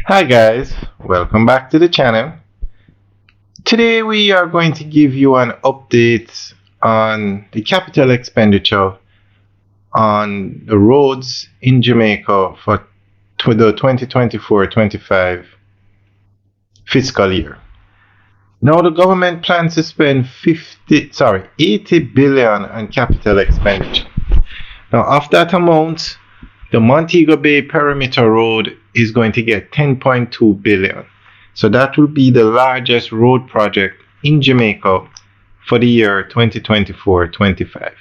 Hi guys, welcome back to the channel. Today we are going to give you an update on the capital expenditure on the roads in Jamaica for the 2024-25 fiscal year. Now the government plans to spend 80 billion on capital expenditure. Now of that amount, the Montego Bay Perimeter Road is going to get 10.2 billion. So that will be the largest road project in Jamaica for the year 2024-25.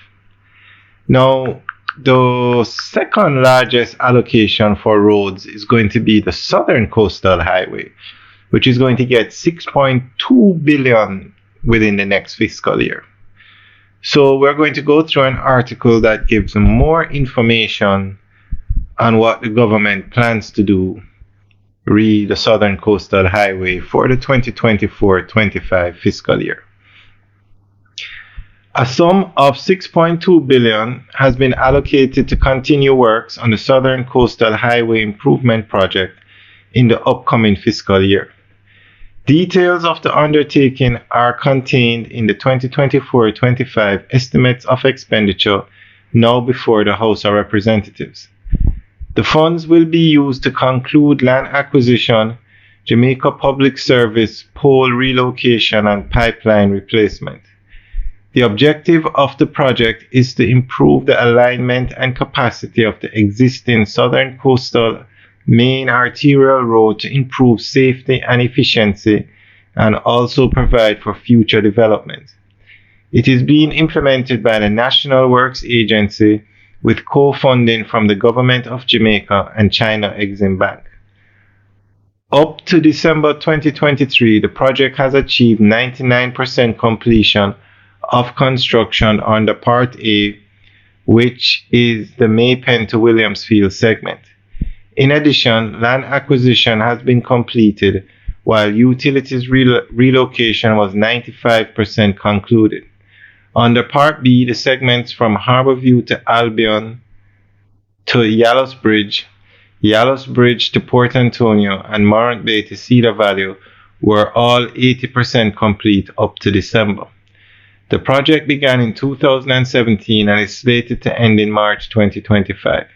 Now, the second largest allocation for roads is going to be the Southern Coastal Highway, which is going to get 6.2 billion within the next fiscal year. So we're going to go through an article that gives more information on what the government plans to do re the Southern Coastal Highway for the 2024-25 fiscal year. A sum of 6.2 billion has been allocated to continue works on the Southern Coastal Highway Improvement Project in the upcoming fiscal year. Details of the undertaking are contained in the 2024-25 estimates of expenditure now before the House of Representatives. The funds will be used to conclude land acquisition, Jamaica Public Service pole relocation, and pipeline replacement. The objective of the project is to improve the alignment and capacity of the existing Southern Coastal main arterial road to improve safety and efficiency and also provide for future development. It is being implemented by the National Works Agency with co-funding from the Government of Jamaica and China Exim Bank. Up to December 2023, the project has achieved 99% completion of construction on the Part A, which is the Maypen to Williamsfield segment. In addition, land acquisition has been completed, while utilities relocation was 95% concluded. Under Part B, the segments from Harbourview to Albion to Yallow's Bridge to Port Antonio, and Morant Bay to Cedar Valley were all 80% complete up to December. The project began in 2017 and is slated to end in March 2025.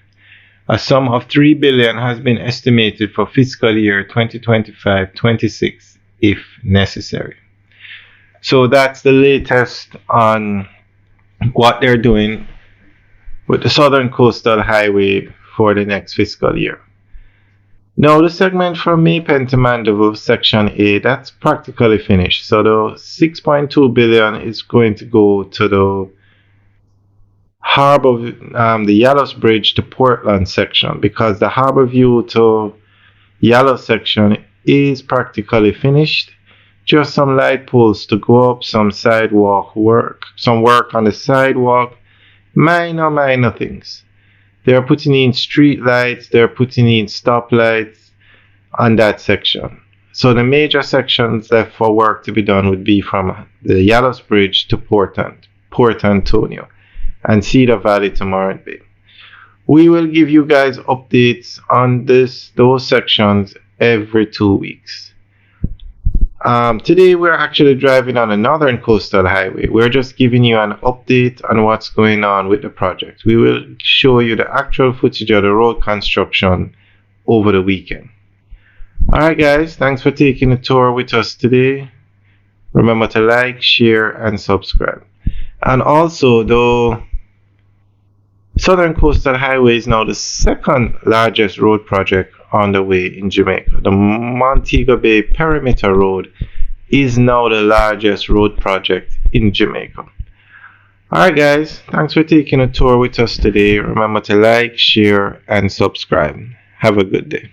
A sum of 3 billion has been estimated for fiscal year 2025-26 if necessary. So that's the latest on what they're doing with the Southern Coastal Highway for the next fiscal year. Now the segment from Maypen to Mandeville, Section A, that's practically finished. So the 6.2 billion is going to go to the the Yallow's Bridge to Portland section, because the Harbourview to Yallow section is practically finished. Just some light poles to go up, some sidewalk work, some work on the sidewalk, minor things. They're putting in street lights, they're putting in stoplights on that section. So the major sections left for work to be done would be from the Yallow's Bridge to Port Antonio and Cedar Valley to Morant Bay. We will give you guys updates on those sections every 2 weeks. Today we're actually driving on a Northern Coastal Highway. We're just giving you an update on what's going on with the project. We will show you the actual footage of the road construction over the weekend. Alright guys, thanks for taking a tour with us today. Remember to like, share, and subscribe. And also, the Southern Coastal Highway is now the second largest road project on the way in Jamaica. The Montego Bay Perimeter Road is now the largest road project in Jamaica. Alright guys, thanks for taking a tour with us today. Remember to like, share, and subscribe. Have a good day.